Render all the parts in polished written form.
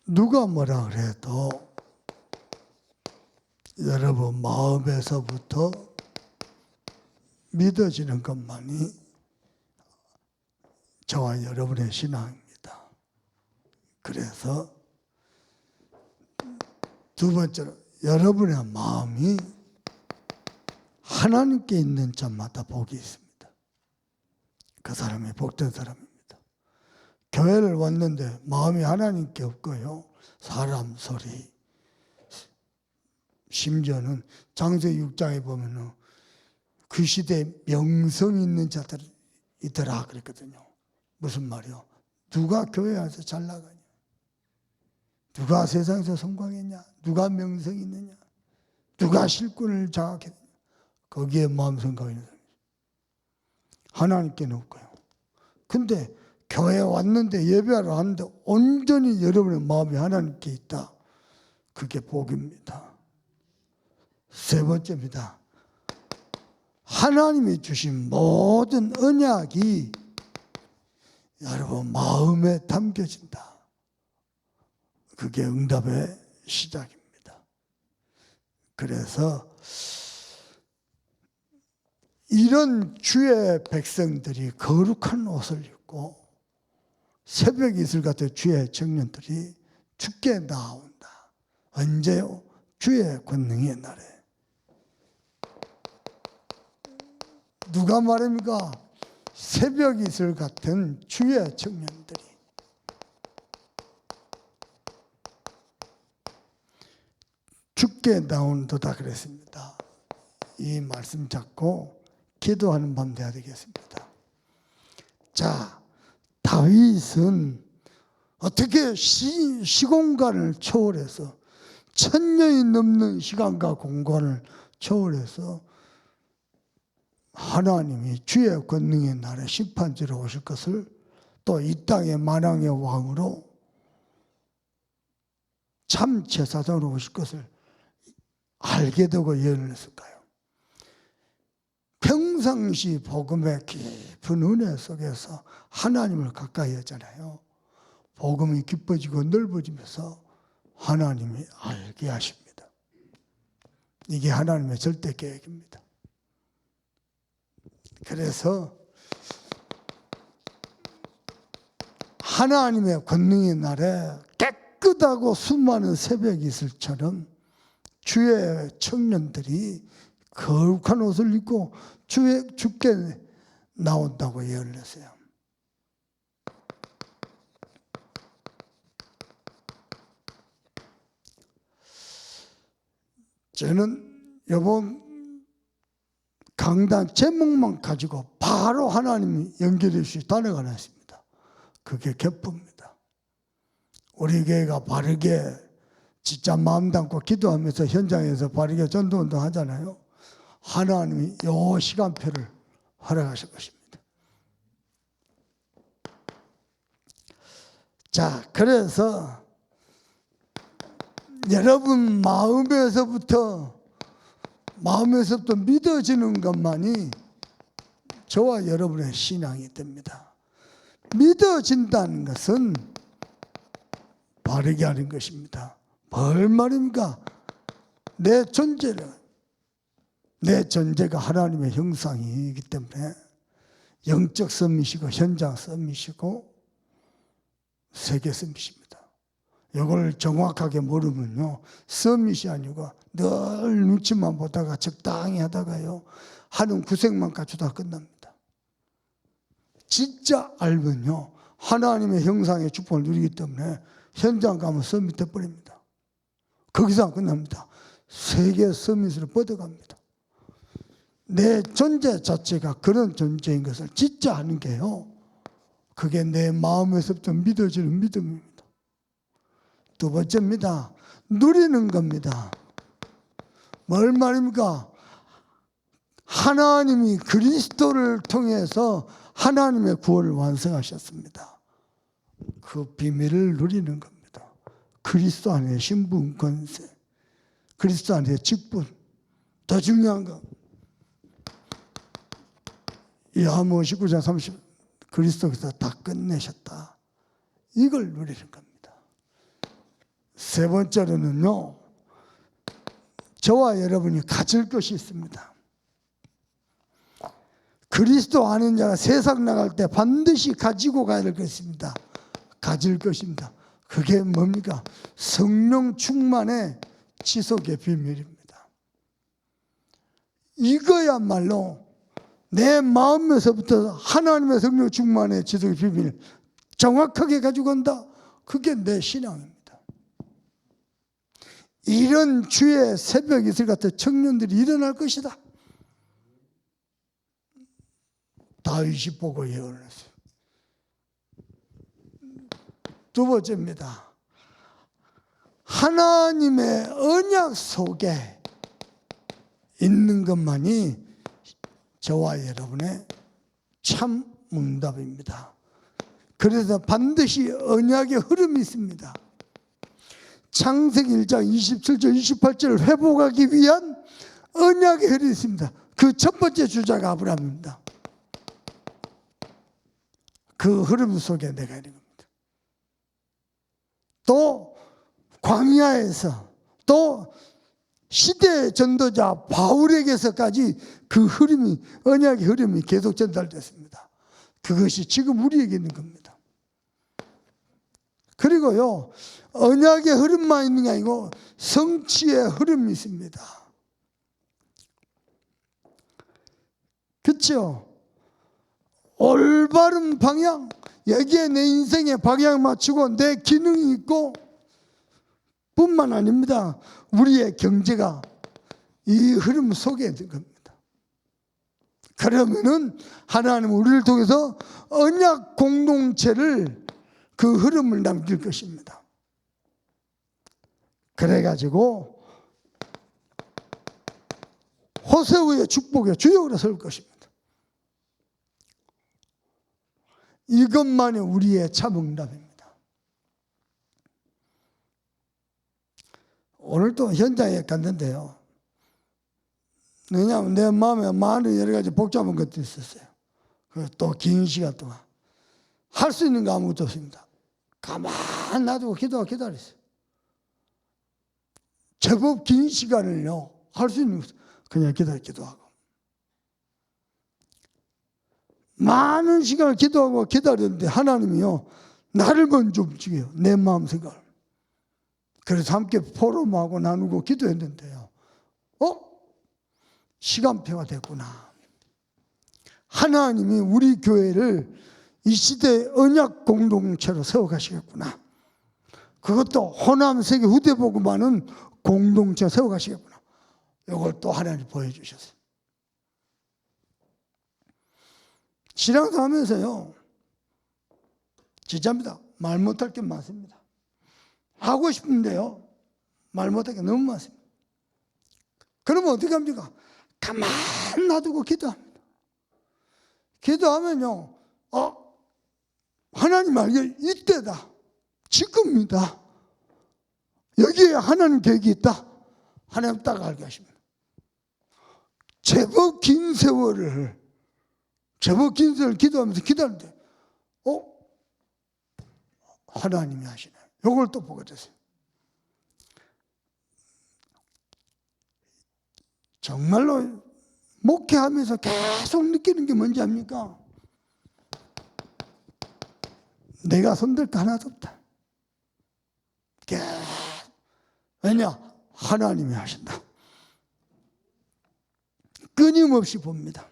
누가 뭐라 그래도 여러분 마음에서부터 믿어지는 것만이 저와 여러분의 신앙입니다. 그래서 두 번째로 여러분의 마음이 하나님께 있는 자마다 복이 있습니다. 그 사람이 복된 사람입니다. 교회를 왔는데 마음이 하나님께 없고요. 사람 소리, 심지어는 창세기 6장에 보면은 그 시대에 명성 있는 자들이 있더라 그랬거든요. 무슨 말이요? 누가 교회 와서 잘 나가냐? 누가 세상에서 성공했냐? 누가 명성이 있느냐? 누가 실권을 장악했느냐? 거기에 마음 생각이 있는 사람이죠. 하나님께는 없고요. 근데 교회에 왔는데 예배하러 왔는데 온전히 여러분의 마음이 하나님께 있다. 그게 복입니다. 세 번째입니다. 하나님이 주신 모든 언약이 여러분 마음에 담겨진다. 그게 응답의 시작입니다. 그래서 이런 주의 백성들이 거룩한 옷을 입고 새벽 이슬 같은 주의 청년들이 주께 나온다. 언제요? 주의 권능의 날에. 누가 말입니까? 새벽 이슬 같은 주의 청년들이. 주께 나온도다 그랬습니다. 이 말씀 잡고 기도하는 밤 돼야 되겠습니다. 자, 다윗은 어떻게 시공간을 초월해서 1000년이 넘는 시간과 공간을 초월해서 하나님이 주의 권능의 날에 심판지로 오실 것을 또 이 땅의 만왕의 왕으로 참 제사장으로 오실 것을 알게 되고 예언을 했을까요? 평상시 복음의 깊은 은혜 속에서 하나님을 가까이 했잖아요. 복음이 깊어지고 넓어지면서 하나님이 알게 하십니다. 이게 하나님의 절대 계획입니다. 그래서 하나님의 권능의 날에 깨끗하고 수많은 새벽 이슬처럼 주의 청년들이 거룩한 옷을 입고 주께 나온다고 예언을 했어요. 저는 이번 강단 제목만 가지고 바로 하나님이 연결해 주시 단어가 하나 있습니다. 그게 기쁨입니다. 우리 교회가 바르게 진짜 마음 담고 기도하면서 현장에서 바르게 전도운동 하잖아요. 하나님이 이 시간표를 허락하실 것입니다. 자, 그래서 여러분 마음에서부터 믿어지는 것만이 저와 여러분의 신앙이 됩니다. 믿어진다는 것은 바르게 하는 것입니다. 뭘 말입니까? 내 존재가 하나님의 형상이기 때문에 영적 썸밋이고 현장 썸밋이고 세계 썸밋입니다. 이걸 정확하게 모르면요, 썸밋이 아니고 늘 눈치만 보다가 적당히 하다가요 하는 구색만 갖추다 끝납니다. 진짜 알면요 하나님의 형상의 축복을 누리기 때문에 현장 가면 썸밋 돼버립니다. 거기서 안 끝납니다. 세계 썸밋으로 뻗어갑니다. 내 존재 자체가 그런 존재인 것을 진짜 아는 게요, 그게 내 마음에서부터 믿어지는 믿음입니다. 두 번째입니다. 누리는 겁니다. 뭘 말입니까? 하나님이 그리스도를 통해서 하나님의 구원을 완성하셨습니다. 그 비밀을 누리는 겁니다. 그리스도 안에 신분, 권세, 그리스도 안에 직분, 더 중요한 거, 요한복음 19장 30, 그리스도께서 다 끝내셨다. 이걸 누리는 겁니다. 세 번째로는요, 저와 여러분이 가질 것이 있습니다. 그리스도 아는 자가 세상 나갈 때 반드시 가지고 가야 될 것입니다. 가질 것입니다. 그게 뭡니까? 성령 충만의 지속의 비밀입니다. 이거야말로 내 마음에서부터 하나님의 성령 충만의 지속의 비밀을 정확하게 가지고 간다. 그게 내 신앙입니다. 이런 주의 새벽 이슬 같은 청년들이 일어날 것이다. 다윗이 보고 예언을 했어요. 두 번째입니다. 하나님의 언약 속에 있는 것만이 저와 여러분의 참 응답입니다. 그래서 반드시 언약의 흐름이 있습니다. 창세기 1장 27절 28절을 회복하기 위한 언약의 흐름이 있습니다. 그 첫 번째 주자가 아브라함입니다. 그 흐름 속에 내가 있는 겁니다. 또 광야에서 또 시대의 전도자 바울에게서까지 그 흐름이, 언약의 흐름이 계속 전달됐습니다. 그것이 지금 우리에게 있는 겁니다. 그리고요, 언약의 흐름만 있는 게 아니고 성취의 흐름이 있습니다. 그렇죠? 올바른 방향, 여기에 내 인생의 방향 맞추고 내 기능이 있고 뿐만 아닙니다. 우리의 경제가 이 흐름 속에 있는 겁니다. 그러면은 하나님은 우리를 통해서 언약 공동체를, 그 흐름을 남길 것입니다. 그래가지고 호세우의 축복의 주역으로 설 것입니다. 이것만이 우리의 참 응답입니다. 오늘 또 현장에 갔는데요, 왜냐하면 내 마음에 많은 여러 가지 복잡한 것도 있었어요. 또 긴 시간 동안 할 수 있는 거 아무것도 없습니다. 가만 놔두고 기다렸어요. 제법 긴 시간을요, 할 수 있는 것 그냥 기도하고 많은 시간을 기도하고 기다렸는데 하나님이요, 나를 먼저 움직여요. 내 마음 생각을. 그래서 함께 포럼하고 나누고 기도했는데요, 시간표가 됐구나. 하나님이 우리 교회를 이 시대의 언약 공동체로 세워가시겠구나. 그것도 호남 세계 후대복음하는 공동체 세워가시겠구나. 이걸 또 하나님 보여주셨어요. 신앙도 하면서요, 진짜입니다. 말 못할 게 많습니다. 하고 싶은데요, 말 못할 게 너무 많습니다. 그러면 어떻게 합니까? 가만 놔두고 기도합니다. 기도하면요, 하나님 알게 이때다, 지금이다, 여기에 하나님 계획이 있다, 하나님 딱 알게 하십니다. 제법 긴 세월을 기도하면서 기다리는데 하나님이 하시네. 이걸 또 보게 됐어요. 정말로 목회하면서 계속 느끼는 게 뭔지 압니까? 내가 손댈 거 하나도 없다. 왜냐? 하나님이 하신다. 끊임없이 봅니다.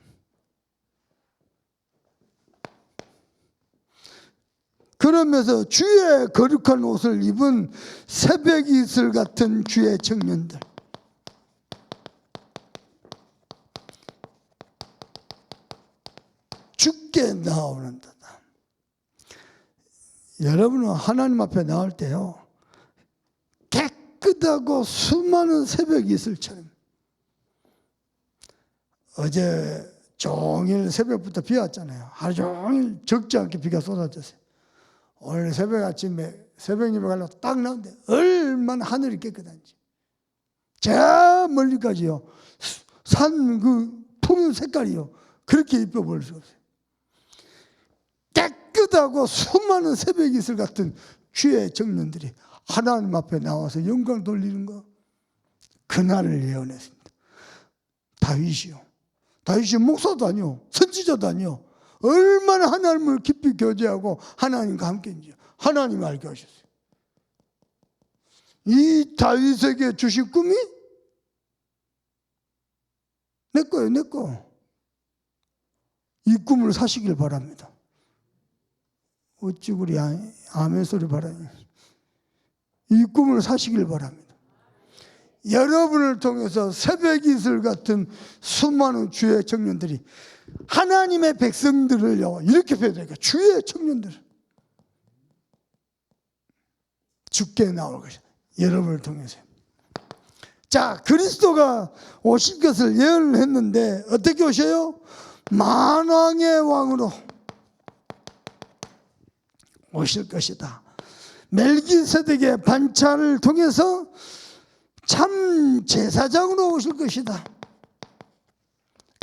그러면서 주의 거룩한 옷을 입은 새벽 이슬 같은 주의 청년들, 주께 나오는 듯. 여러분은 하나님 앞에 나올 때요, 깨끗하고 수많은 새벽 이슬처럼, 어제 종일 새벽부터 비 왔잖아요. 하루 종일 적지 않게 비가 쏟아졌어요. 오늘 새벽 아침에 새벽 예배 가려고 딱 나오는데 얼마나 하늘이 깨끗한지, 저 멀리까지요, 산 그 푸른 색깔이요, 그렇게 이뻐 보일 수 없어요. 깨끗하고 수많은 새벽 이슬 같은 주의 청년들이 하나님 앞에 나와서 영광 돌리는 거, 그날을 예언했습니다. 다윗이 목사도 아니요, 선지자도 아니요, 얼마나 하나님을 깊이 교제하고 하나님과 함께인지 하나님이 알게 하셨어요. 이 다윗에게 주신 꿈이 내 거예요, 내 거. 이 꿈을 사시길 바랍니다. 어찌 그리 아멘 소리 바라니. 이 꿈을 사시길 바랍니다. 여러분을 통해서 새벽 이슬 같은 수많은 주의 청년들이 하나님의 백성들을요, 이렇게 표현하니까 주의 청년들 죽게 나올 것이다. 여러분을 통해서. 자, 그리스도가 오실 것을 예언을 했는데 어떻게 오셔요? 만왕의 왕으로 오실 것이다. 멜기세덱의 반차를 통해서 참 제사장으로 오실 것이다.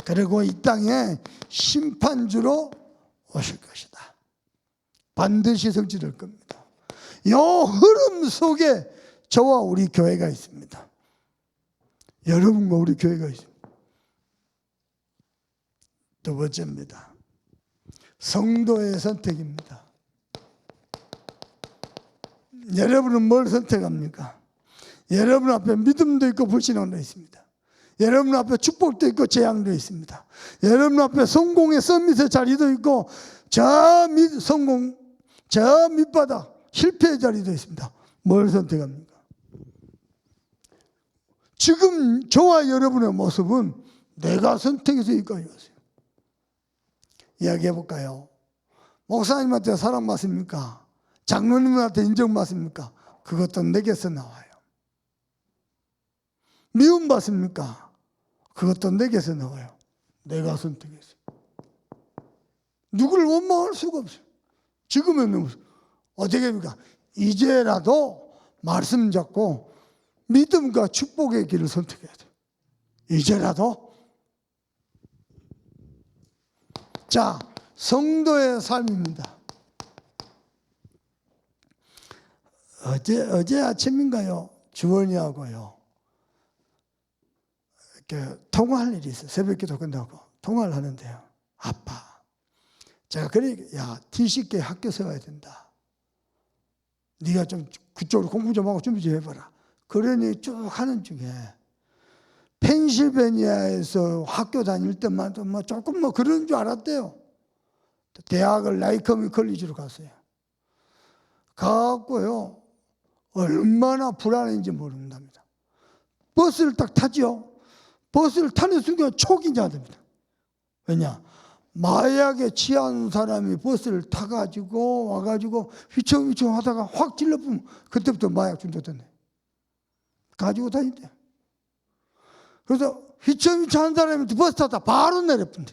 그리고 이 땅에 심판주로 오실 것이다. 반드시 성취될 겁니다. 이 흐름 속에 저와 우리 교회가 있습니다. 여러분과 우리 교회가 있습니다. 두 번째입니다. 성도의 선택입니다. 여러분은 뭘 선택합니까? 여러분 앞에 믿음도 있고 불신앙도 있습니다. 여러분 앞에 축복도 있고 재앙도 있습니다. 여러분 앞에 성공의 서밋의 자리도 있고 저 밑바닥 실패의 자리도 있습니다. 뭘 선택합니까? 지금 저와 여러분의 모습은 내가 선택해서 여기까지 왔어요. 이야기해 볼까요? 목사님한테 사랑받습니까? 장로님한테 인정받습니까? 그것도 내게서 나와요. 미움받습니까? 그것도 내게서 나와요. 내가 선택했어요. 누구를 원망할 수가 없어요. 지금은 어떻게 합니까? 이제라도 말씀 잡고 믿음과 축복의 길을 선택해야 돼요. 이제라도. 자, 성도의 삶입니다. 어제 아침인가요? 주원이하고요, 이렇게 통화할 일이 있어요. 새벽기도 끝나고 통화를 하는데요. 아빠, 제가 그러니까 야, T10개 학교 세워야 된다. 네가 좀 그쪽으로 공부 좀 하고 준비 좀 해봐라. 그러니 쭉 하는 중에 펜실베니아에서 학교 다닐 때마다 뭐 조금 뭐 그런 줄 알았대요. 대학을 라이커미 컬리지로 갔어요. 가갖고요, 얼마나 불안한지 모른답니다. 버스를 딱 타죠. 버스를 타는 순간 초기화 됩니다. 왜냐? 마약에 취한 사람이 버스를 타가지고 와가지고 휘청휘청 하다가 확 찔러보면 그때부터 마약 중독됐네. 가지고 다닌대. 그래서 휘청휘청 한 사람이 버스 타다 바로 내려뿐대.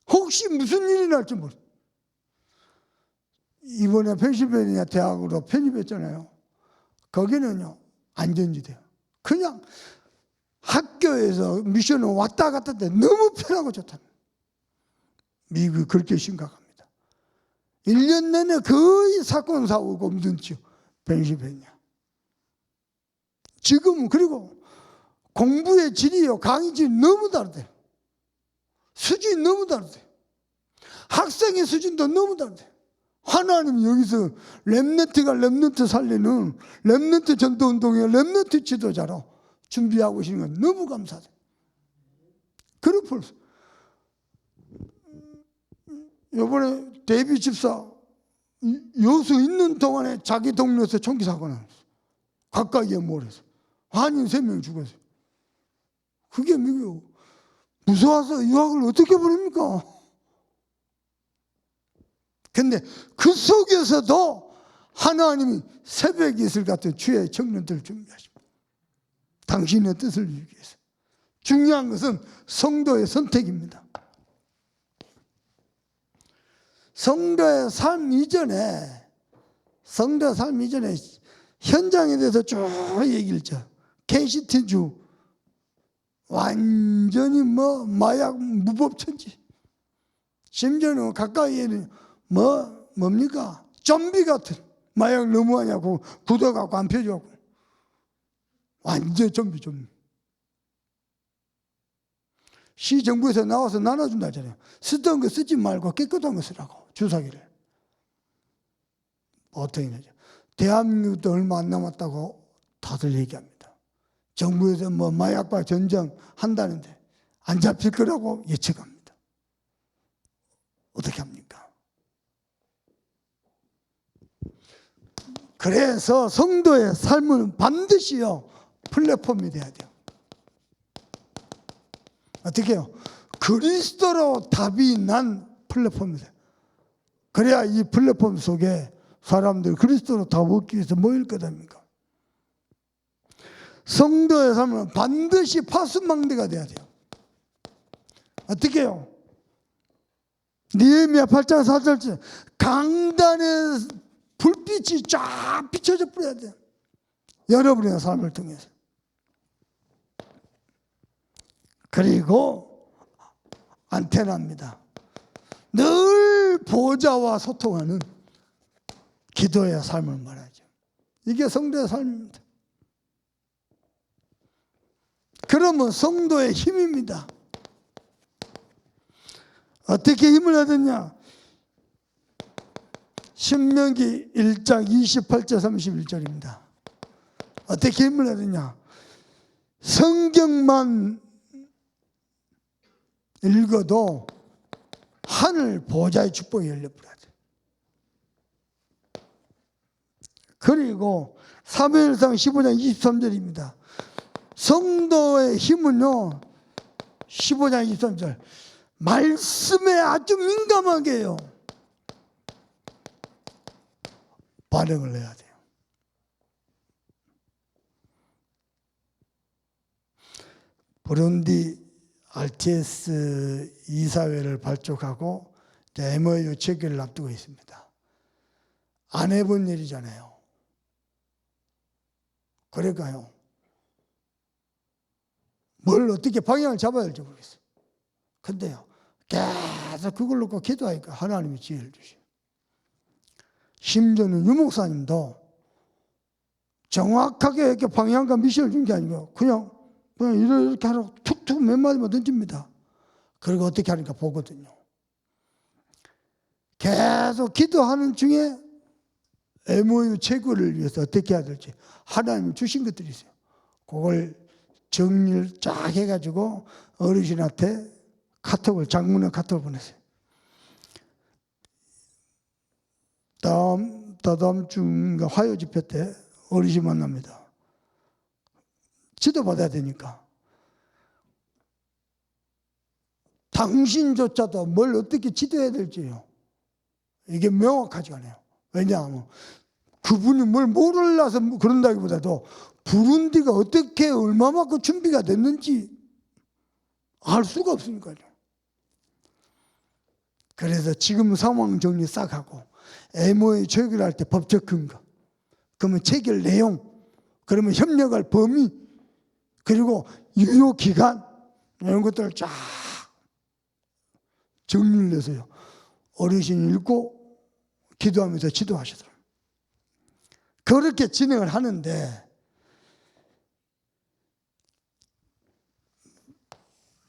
혹시 무슨 일이 날지 모르. 이번에 펜실베니아 대학으로 편입했잖아요. 거기는요, 안전지대요. 그냥 학교에서 미션을 왔다 갔다 때 너무 편하고 좋다. 미국이 그렇게 심각합니다. 1년 내내 거의 사건 사고가 없는지요, 펜실베니아. 지금은 그리고 공부의 질이요, 강의 질이 너무 다르대요. 수준이 너무 다르대요. 학생의 수준도 너무 다르대요. 하나님 여기서 렘넌트 살리는 렘넌트 전도운동의 렘넌트 지도자로 준비하고 계시는 건 너무 감사해요. 그렇고 이번에 데이비 집사 여수 있는 동안에 자기 동네에서 총기 사고 났어요. 가까이에 몰아서 한인 3명 죽었어요. 그게 미국. 무서워서 유학을 어떻게 보냅니까? 근데 그 속에서도 하나님이 새벽 이슬 같은 주의 청년들을 준비하십니다. 당신의 뜻을 이루기 위해서. 중요한 것은 성도의 선택입니다. 성도의 삶 이전에 현장에 대해서 쭉 얘기를 죠. KCT주 완전히 마약 무법천지. 심지어는 가까이에는 뭡니까? 좀비 같은 마약 너무하냐고 굳어갖고 안 펴져갖고 완전 좀비. 시정부에서 나와서 나눠준다 하잖아요. 쓰던 거 쓰지 말고 깨끗한 거 쓰라고, 주사기를. 어떻게 되죠? 대한민국도 얼마 안 남았다고 다들 얘기합니다. 정부에서 뭐 마약과 전쟁 한다는데 안 잡힐 거라고 예측합니다. 어떻게 합니까? 그래서 성도의 삶은 반드시요 플랫폼이 돼야 돼요. 어떻게 해요? 그리스도로 답이 난 플랫폼이 돼요. 그래야 이 플랫폼 속에 사람들이 그리스도로 답 얻기 위해서 모일 거답니까? 성도의 삶은 반드시 파수망대가 돼야 돼요. 어떻게 해요? 느헤미야 8장 4절 강단의 불빛이 쫙 비춰져 버려야 돼요. 여러분의 삶을 통해서. 그리고 안테나입니다. 늘 보좌와 소통하는 기도의 삶을 말하죠. 이게 성도의 삶입니다. 그러면 성도의 힘입니다. 어떻게 힘을 얻었냐? 신명기 1장 28절 31절입니다. 어떻게 힘을 얻었냐? 성경만 읽어도 하늘 보좌의 축복이 열려버려야 돼. 그리고 사무엘상 15장 23절입니다. 성도의 힘은요, 15장 23절 말씀에 아주 민감하게 해요. 반응을 해야 돼요. 부룬디 RTS 이사회를 발족하고 MOU 체결을 앞두고 있습니다. 안 해본 일이잖아요. 그러니까요, 뭘 어떻게 방향을 잡아야 할지 모르겠어요. 근데요, 계속 그걸 놓고 기도하니까 하나님이 지혜를 주셔요. 심지어는 유목사님도 정확하게 이렇게 방향과 미션을 준 게 아니고 그냥 이렇게 하라고 툭툭 몇 마디만 던집니다. 그리고 어떻게 하니까 보거든요. 계속 기도하는 중에 MOU 체결을 위해서 어떻게 해야 될지 하나님이 주신 것들이 있어요. 그걸 정리를 쫙 해가지고 어르신한테 장문의 카톡을 보냈어요. 다다음 주인가 화요 집회 때 어르신 만납니다. 지도받아야 되니까. 당신조차도 뭘 어떻게 지도해야 될지요. 이게 명확하지가 않아요. 왜냐하면 그분이 뭘 몰라서 그런다기보다도 부룬디가 어떻게 얼마만큼 준비가 됐는지 알 수가 없으니까요. 그래서 지금 상황 정리 싹 하고 MOU 체결할 때 법적 근거, 그러면 체결 내용, 그러면 협력할 범위, 그리고 유효 기간 이런 것들을 쫙 정리를 해서요. 어르신이 읽고 기도하면서 지도하시더라고요. 그렇게 진행을 하는데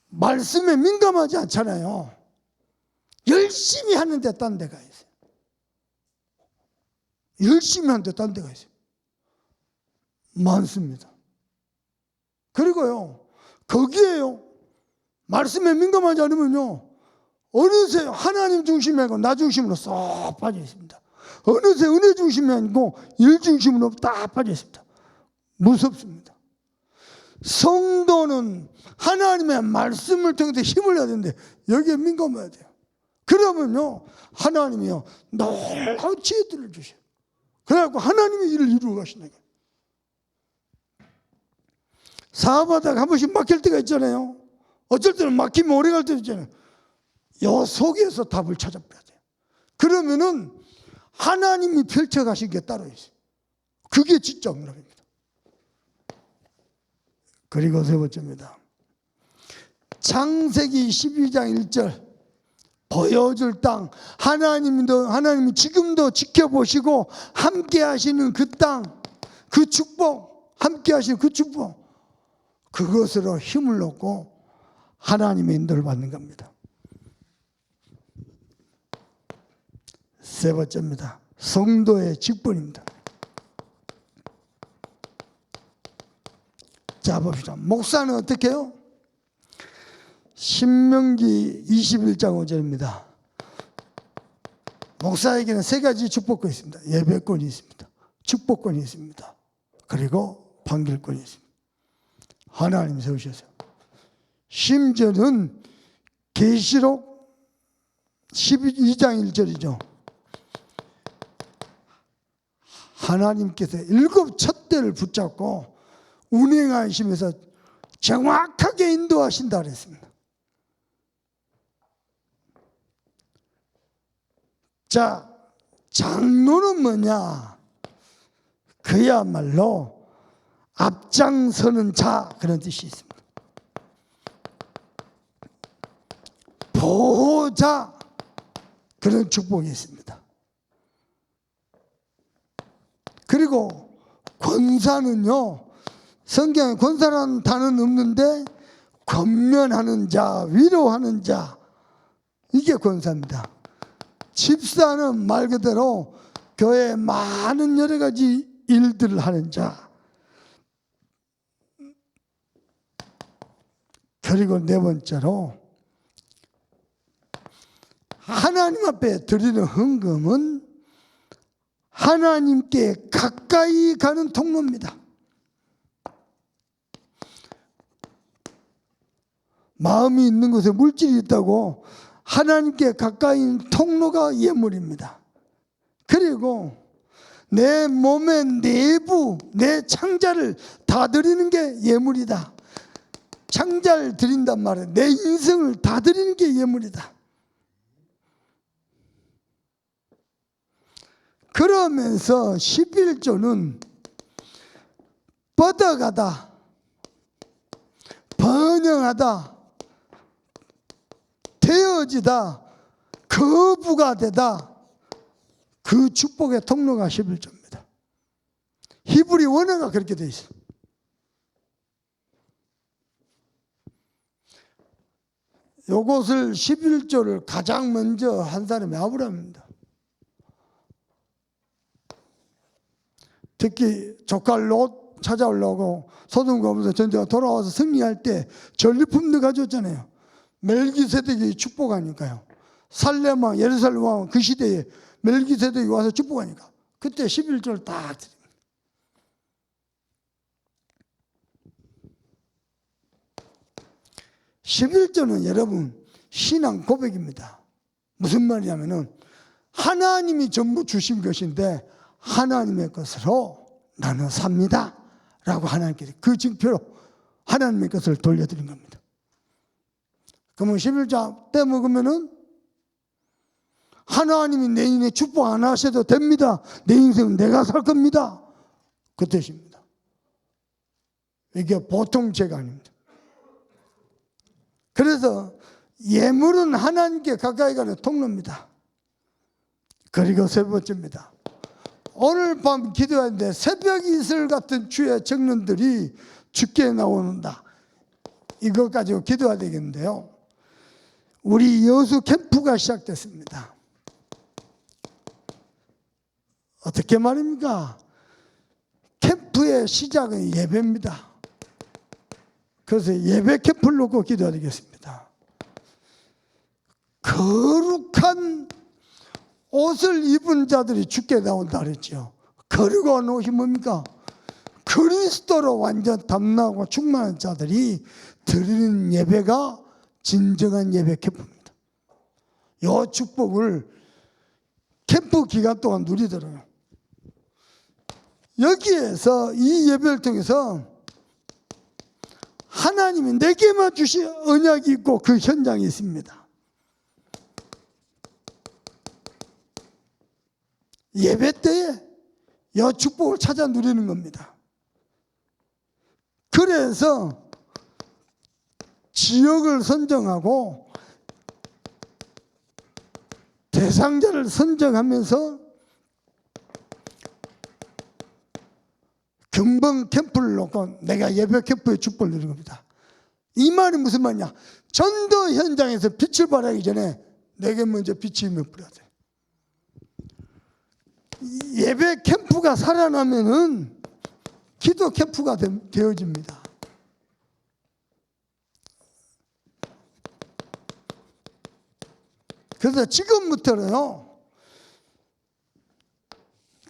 말씀에 민감하지 않잖아요. 열심히 하는데 딴 데가 있어요. 열심히 하는데 딴 데가 있어요. 많습니다. 그리고요, 거기에요, 말씀에 민감하지 않으면요, 어느새 하나님 중심이 아니고 나 중심으로 쏙 빠져 있습니다. 어느새 은혜 중심이 아니고 일 중심으로 딱 빠져 있습니다. 무섭습니다. 성도는 하나님의 말씀을 통해서 힘을 얻어야 되는데 여기에 민감해야 돼요. 그러면요, 하나님이요 놀라운 지혜들을 주셔요. 그래갖고 하나님의 일을 이루어 가신다. 사업하다가 한 번씩 막힐 때가 있잖아요. 어쩔 때는 막히면 오래 갈 때도 있잖아요. 요 속에서 답을 찾아봐야 돼요. 그러면은 하나님이 펼쳐가신 게 따로 있어요. 그게 진짜 응답입니다. 그리고 세 번째입니다. 창세기 12장 1절 보여줄 땅, 하나님이 지금도 지켜보시고 함께 하시는 그 땅, 그 축복, 함께 하시는 그 축복, 그것으로 힘을 얻고 하나님의 인도를 받는 겁니다. 세 번째입니다. 성도의 직분입니다. 자, 봅시다. 목사는 어떻게 해요? 신명기 21장 5절입니다. 목사에게는 세 가지 축복권이 있습니다. 예배권이 있습니다. 축복권이 있습니다. 그리고 판결권이 있습니다. 하나님이 세우셨어요. 심지어는 계시록 12장 1절이죠. 하나님께서 7 촛대를 붙잡고 운행하시면서 정확하게 인도하신다 그랬습니다. 자, 장로는 뭐냐? 그야말로 앞장서는 자, 그런 뜻이 있습니다. 보호자, 그런 축복이 있습니다. 그리고 권사는요, 성경에 권사라는 단어는 없는데 권면하는 자, 위로하는 자, 이게 권사입니다. 집사는 말 그대로 교회에 많은 여러 가지 일들을 하는 자. 그리고 네 번째로 하나님 앞에 드리는 헌금은 하나님께 가까이 가는 통로입니다. 마음이 있는 곳에 물질이 있다고 하나님께 가까이 있는 통로가 예물입니다. 그리고 내 몸의 내부, 내 창자를 다 드리는 게 예물이다. 창자를 드린단 말이에요. 내 인생을 다 드리는 게 예물이다. 그러면서 11조는 뻗어가다, 번영하다, 되어지다, 거부가 되다, 그 축복의 통로가 11조입니다. 히브리 원어가 그렇게 되어 있어요. 요것을 11조를 가장 먼저 한 사람이 아브라함입니다. 특히 조카 롯 찾아오려고 소돔과 고모라 전쟁가 돌아와서 승리할 때 전리품도 가져왔잖아요. 멜기세덱이 축복하니까요. 살렘 왕, 예루살렘 왕 그 시대에 멜기세덱이 와서 축복하니까 그때 11조를 딱 드립니다. (11조는) 여러분 신앙 고백입니다. 무슨 말이냐면은 하나님이 전부 주신 것인데 하나님의 것으로 나는 삽니다 라고 하나님께 그 증표로 하나님의 것을 돌려드린 겁니다. 그러면 11조 떼먹으면은 하나님이 내 인생에 축복 안 하셔도 됩니다. 내 인생은 내가 살 겁니다. 그 뜻입니다. 이게 보통 죄가 아닙니다. 그래서 예물은 하나님께 가까이 가는 통로입니다. 그리고 세 번째입니다. 오늘 밤 기도하는데 새벽 이슬 같은 주의 청년들이 주께 나오는다. 이것 가지고 기도해야 되겠는데요. 우리 여수 캠프가 시작됐습니다. 어떻게 말입니까? 캠프의 시작은 예배입니다. 그래서 예배 캠프를 놓고 기도해야 되겠습니다. 거룩한 옷을 입은 자들이 주께 나온다 그랬죠. 거룩한 옷이 뭡니까? 그리스도로 완전 담나고 충만한 자들이 드리는 예배가 진정한 예배 캠프입니다. 이 축복을 캠프 기간 동안 누리더라고요. 여기에서 이 예배를 통해서 하나님이 내게만 주신 언약이 있고 그 현장이 있습니다. 예배 때에 이 축복을 찾아 누리는 겁니다. 그래서 지역을 선정하고 대상자를 선정하면서 근본 캠프를 놓고 내가 예배 캠프의 축복을 누린 겁니다. 이 말이 무슨 말이냐? 전도 현장에서 빛을 발하기 전에 내게 먼저 빛이 임해 뿌려야 돼. 예배 캠프가 살아나면은 기도 캠프가 되어집니다. 그래서 지금부터는요,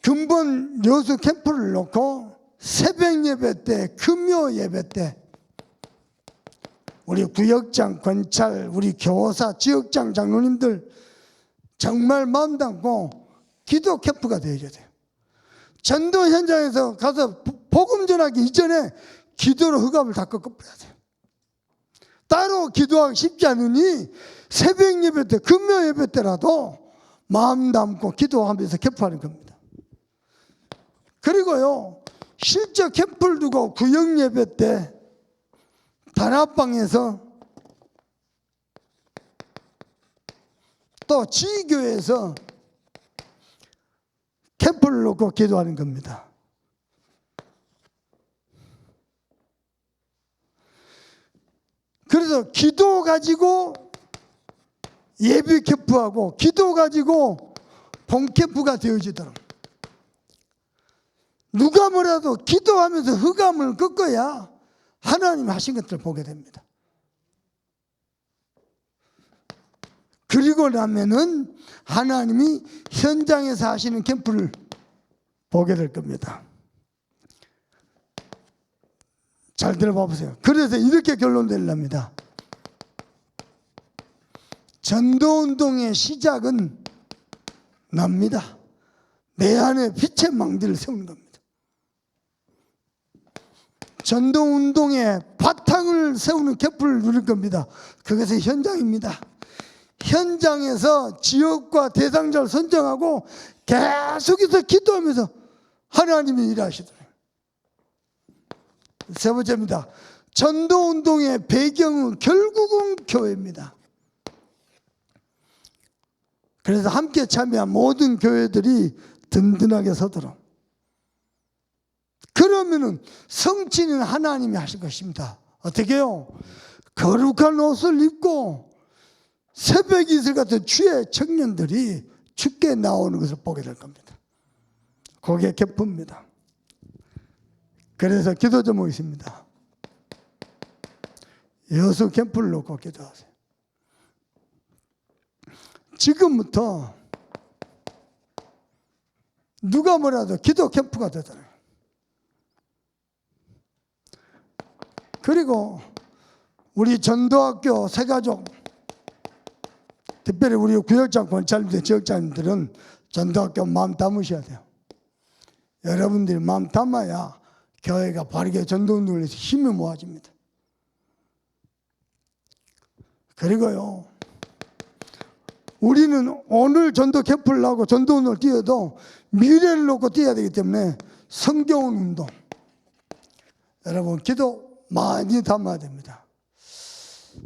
근본 여수 캠프를 놓고 새벽 예배 때, 금요 예배 때 우리 구역장, 권찰, 우리 교사, 지역장 장로님들 정말 마음 담고 기도 캠프가 되어야 돼요. 전도 현장에서 가서 복음 전하기 이전에 기도로 흑암을 다 꺾어버려야 돼요. 따로 기도하기 쉽지 않으니 새벽 예배 때, 금요 예배 때라도 마음 담고 기도하면서 캠프하는 겁니다. 그리고요, 실제 캠프를 두고 구역 예배 때 다락방에서 또 지교에서 캠프를 놓고 기도하는 겁니다. 그래서 기도 가지고 예비 캠프하고 기도 가지고 본 캠프가 되어지도록, 누가 뭐라도 기도하면서 흑암을 꺾어야 하나님 하신 것들을 보게 됩니다. 그리고 나면은 하나님이 현장에서 하시는 캠프를 보게 될 겁니다. 잘 들어봐 보세요. 그래서 이렇게 결론될랍니다. 전도운동의 시작은 납니다. 내 안에 빛의 망대를 세우는 겁니다. 전도운동의 바탕을 세우는 캠프를 누릴 겁니다. 그것이 현장입니다. 현장에서 지역과 대상자를 선정하고 계속해서 기도하면서 하나님이 일하시더래요. 세 번째입니다. 전도운동의 배경은 결국은 교회입니다. 그래서 함께 참여한 모든 교회들이 든든하게 서도록, 그러면은 성취는 하나님이 하실 것입니다. 어떻게 해요? 거룩한 옷을 입고 새벽 이슬 같은 주의 청년들이 주께 나오는 것을 보게 될 겁니다. 그게 캠프입니다. 그래서 기도 제목이 있습니다. 여수 캠프를 놓고 기도하세요. 지금부터 누가 뭐라도 기도 캠프가 되잖아요. 그리고 우리 전도학교 새가족, 특별히 우리 구역장 권찰님들, 지역장님들은 전도학교 마음 담으셔야 돼요. 여러분들이 마음 담아야 교회가 바르게 전도운동을 해서 힘이 모아집니다. 그리고요, 우리는 오늘 전도 캠프를 하고 전도운동을 뛰어도 미래를 놓고 뛰어야 되기 때문에 성경원 운동, 여러분 기도 많이 담아야 됩니다.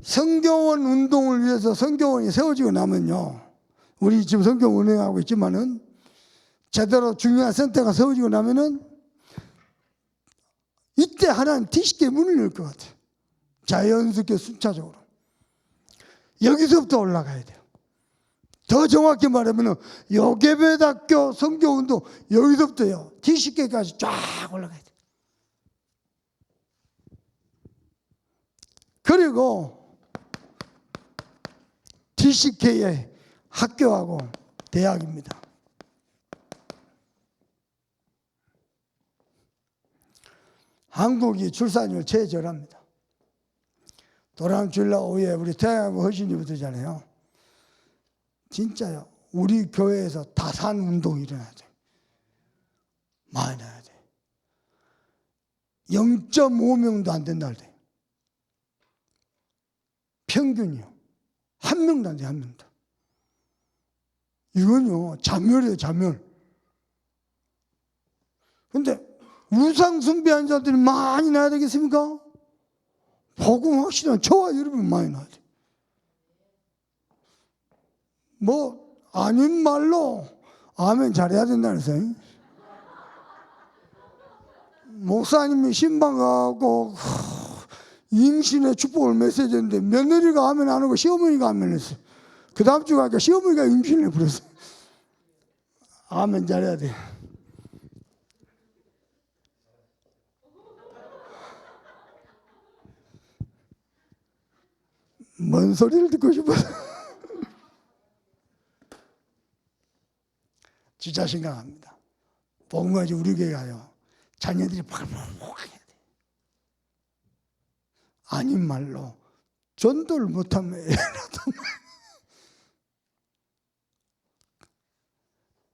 성경원 운동을 위해서 성경원이 세워지고 나면요, 우리 지금 성경원 운행하고 있지만은 제대로 중요한 센터가 세워지고 나면은 이때 하나님 뒤쉽게 문을 열 것 같아요. 자연스럽게 순차적으로 여기서부터 올라가야 돼요. 더 정확히 말하면 요괴배학교 성경운동 여기서부터요 뒤쉽게까지 쫙 올라가야 돼요. 그리고 TCK의 학교하고 대학입니다. 한국이 출산율 최저랍니다. 도랑줄라 오후에 우리 태양하고 허신이부터잖아요. 진짜요. 우리 교회에서 다산 운동이 일어나야 돼. 많이 나야 돼. 0.5명도 안 된다 할 때. 평균이요. 한 명도 안 돼, 한 명도. 이건요, 자멸이에요, 자멸. 근데 우상 숭배한 자들이 많이 나야 되겠습니까? 복음 확실한 저와 여러분 많이 나야 돼. 뭐 아닌 말로 아멘 잘해야 된다는 거죠. 목사님이 신방 가고 임신의 축복을 메시지했는데 며느리가 아멘 안 하고 시어머니가 아멘 했어요. 그 다음 주 가니까 시어머니가 임신을 해버렸어요. 아멘 잘해야 돼. 뭔 소리를 듣고 싶어서. 진짜 심각합니다. 복음까지 우리 교회 가요. 자녀들이 발복해야 돼. 아닌 말로 전도를 못하면 애라도.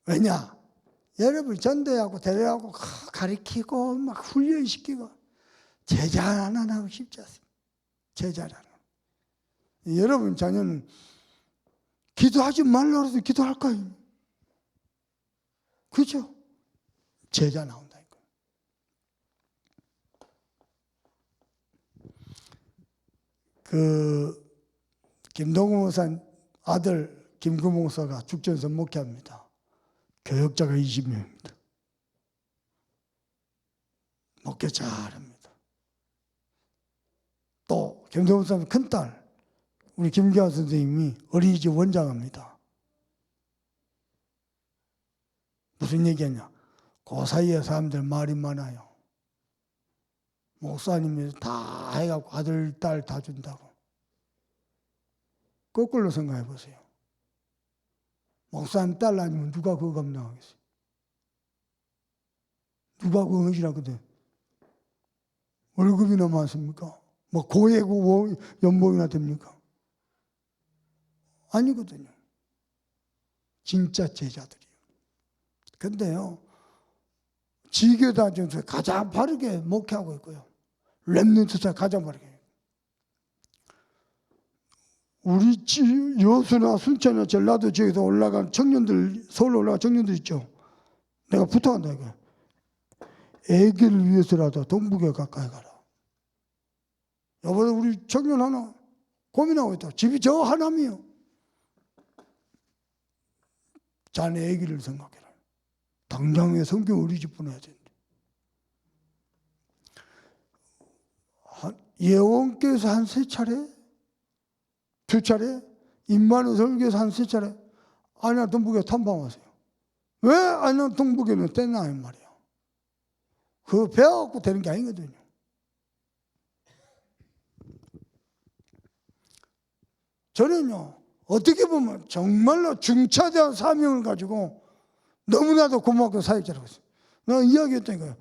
왜냐? 여러분 전도하고 데려가고 가르치고 막 훈련시키고 제자 하나 하고 싶지 않습니다. 제자 하나. 여러분 자녀는 기도하지 말라고 해서 기도할까요? 그렇죠? 제자 나온다니까. 김동호 목사 아들 김금호 목사가 죽전선 목회합니다. 교역자가 20명입니다. 목회 잘합니다. 또 김동호 목사 큰딸 우리 김기환 선생님이 어린이집 원장합니다. 무슨 얘기하냐? 그 사이에 사람들 말이 많아요. 목사님이 다 해갖고 아들, 딸 다 준다고. 거꾸로 생각해 보세요. 목사님 딸 아니면 누가 그거 감당하겠어요? 누가 그거 헌신하거든? 월급이나 많습니까? 뭐 고액 연봉이나 됩니까? 아니거든요. 진짜 제자들이에요. 근데요, 지교단에서 가장 바르게 목회하고 있고요. 렘넌트사 가장 바르게. 우리 여수나 순천이나 전라도 지역에서 올라간 청년들, 서울로 올라간 청년들 있죠. 내가 부탁한다 이거. 애기를 위해서라도 동북에 가까이 가라. 여보도 우리 청년 하나 고민하고 있다. 집이 저 하나미요. 자네 애기를 생각해라. 당장에 성경 우리 집 보내야 된다. 예원교에서 한 3차례? 2차례? 임만우 설교에서 한 3차례? 아니야 동북에 탐방하세요. 왜 아니야 동북에는 떼나 이 말이야. 그거 배워갖고 되는 게 아니거든요. 저는요 어떻게 보면 정말로 중차대한 사명을 가지고 너무나도 고맙고 사역자라고 했어요. 내가 이야기했다니까요.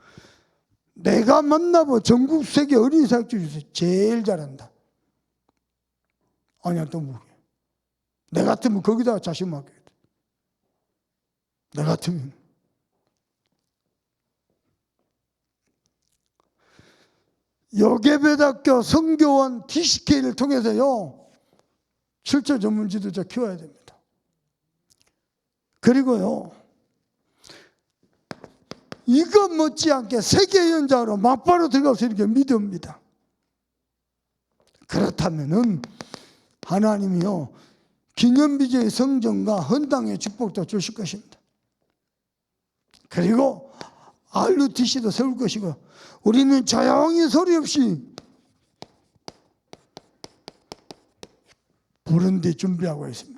내가 만나본 전국 세계 어린이 사역자 중에서 제일 잘한다. 아니야 동북에. 내 같으면 거기다가 자신 맡겨야 돼. 내 같으면. 여계배대학교 성교원 DCK를 통해서요. 실제 전문 지도자 키워야 됩니다. 그리고요. 이거 못지않게 세계 현장으로 막바로 들어갈 수 있는 게 믿음입니다. 그렇다면은 하나님이요. 기념비제의 성전과 헌당의 축복도 주실 것입니다. 그리고 RUTC도 세울 것이고 우리는 조용히 소리 없이 부른데 준비하고 있습니다.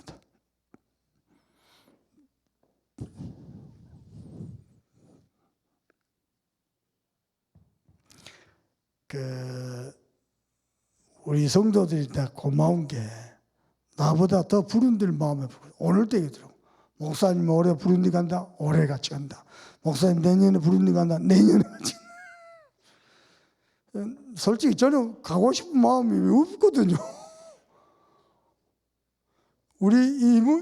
우리 성도들이 다 고마운 게 나보다 더 부른들 마음에 오늘 때 얘기더라고. 목사님 올해 부른데 간다. 올해 같이 간다. 목사님 내년에 부른데 간다. 내년에 같이 간다. 솔직히 저는 가고 싶은 마음이 없거든요. 우리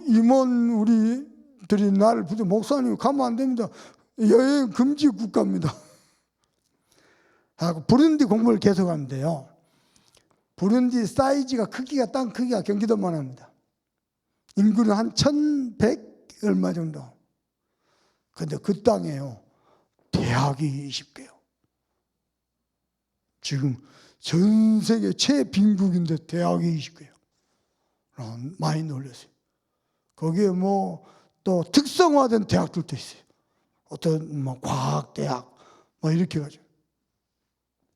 임원 우리들이 나를 부르 목사님 가면 안 됩니다. 여행 금지 국가입니다. 하고 부른디 공부를 계속하는데요. 부른디 사이즈가 크기가 땅 크기가 경기도만 합니다. 인구는 한 1100 얼마 정도. 근데 그 땅에요. 대학이 20개요. 지금 전 세계 최빈국인데 대학이 20개요. 많이 놀랐어요. 거기에 뭐 또 특성화된 대학들도 있어요. 어떤 뭐 과학대학 뭐 이렇게 가지고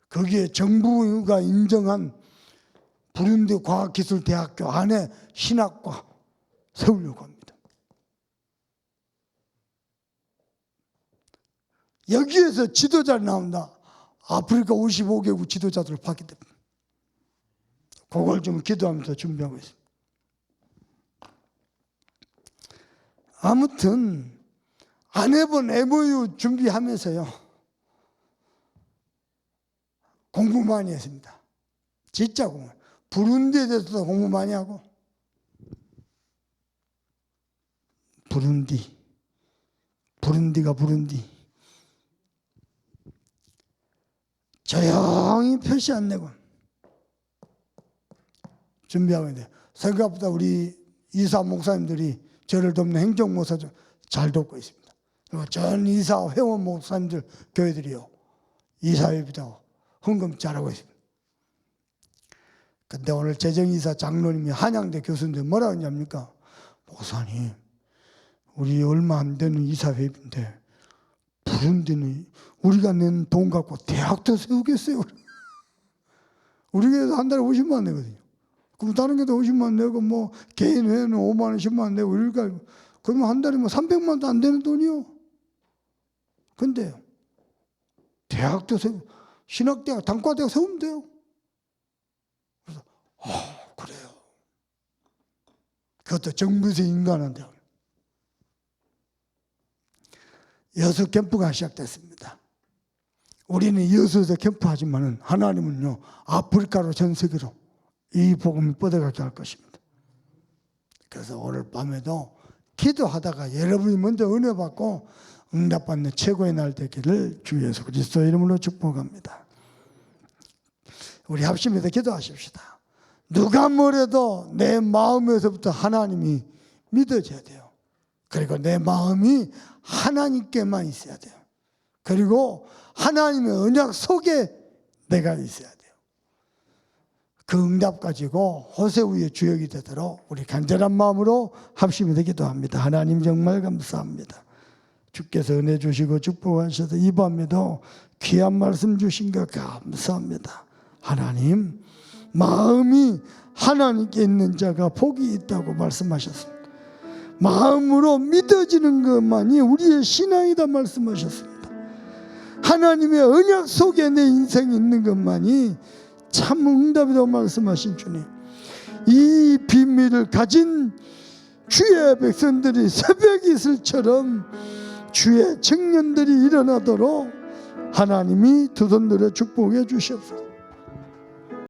거기에 정부가 인정한 부룬디 과학기술대학교 안에 신학과 세우려고 합니다. 여기에서 지도자를 나온다. 아프리카 55개국 지도자들을 파견됩니다. 그걸 좀 기도하면서 준비하고 있습니다. 아무튼 안 해본 MOU 준비하면서요 공부 많이 했습니다. 진짜 공부. 부룬디에 대해서도 공부 많이 하고, 부룬디가 부룬디. 조용히 표시 안 내고 준비하고 있는데, 생각보다 우리 이사 목사님들이 저를 돕는 행정목사들 잘 돕고 있습니다. 그리고 전 이사 회원 목사님들 교회들이요 이사회비도 헌금 잘하고 있습니다. 근데 오늘 재정이사 장로님이 한양대 교수인데 뭐라고 했냐니까, 목사님 우리 얼마 안 되는 이사회비인데 부룬디는 우리가 낸 돈 갖고 대학도 세우겠어요. 우리 교회에서 한 달에 50만 원 내거든요. 그럼 다른 게도 50만 원 내고 뭐 개인 회원은 5만 원, 10만 원 내고 이럴까? 그러면 한 달에 뭐 300만 원도 안 되는 돈이요. 근데 대학도 세우, 신학대학, 단과대학 세우면 돼요. 그래서 그래요. 그것도 정부에서 인가하는 대학. 여수 캠프가 시작됐습니다. 우리는 여수에서 캠프하지만은 하나님은요 아프리카로 전 세계로 이 복음이 뻗어가게 할 것입니다. 그래서 오늘 밤에도 기도하다가 여러분이 먼저 은혜 받고 응답받는 최고의 날 되기를 주 예수 그리스도 이름으로 축복합니다. 우리 합심해서 기도하십시다. 누가 뭐래도 내 마음에서부터 하나님이 믿어져야 돼요. 그리고 내 마음이 하나님께만 있어야 돼요. 그리고 하나님의 언약 속에 내가 있어야 돼요. 그 응답 가지고 호세우의 주역이 되도록 우리 간절한 마음으로 합심해서 기도합니다. 하나님 정말 감사합니다. 주께서 은혜 주시고 축복하셔서 이 밤에도 귀한 말씀 주신 것 감사합니다. 하나님, 마음이 하나님께 있는 자가 복이 있다고 말씀하셨습니다. 마음으로 믿어지는 것만이 우리의 신앙이다 말씀하셨습니다. 하나님의 언약 속에 내 인생이 있는 것만이 참 응답이라고 말씀하신 주님, 이 비밀을 가진 주의 백성들이 새벽 이슬처럼 주의 청년들이 일어나도록 하나님이 두 손 들어 축복해 주시옵소서.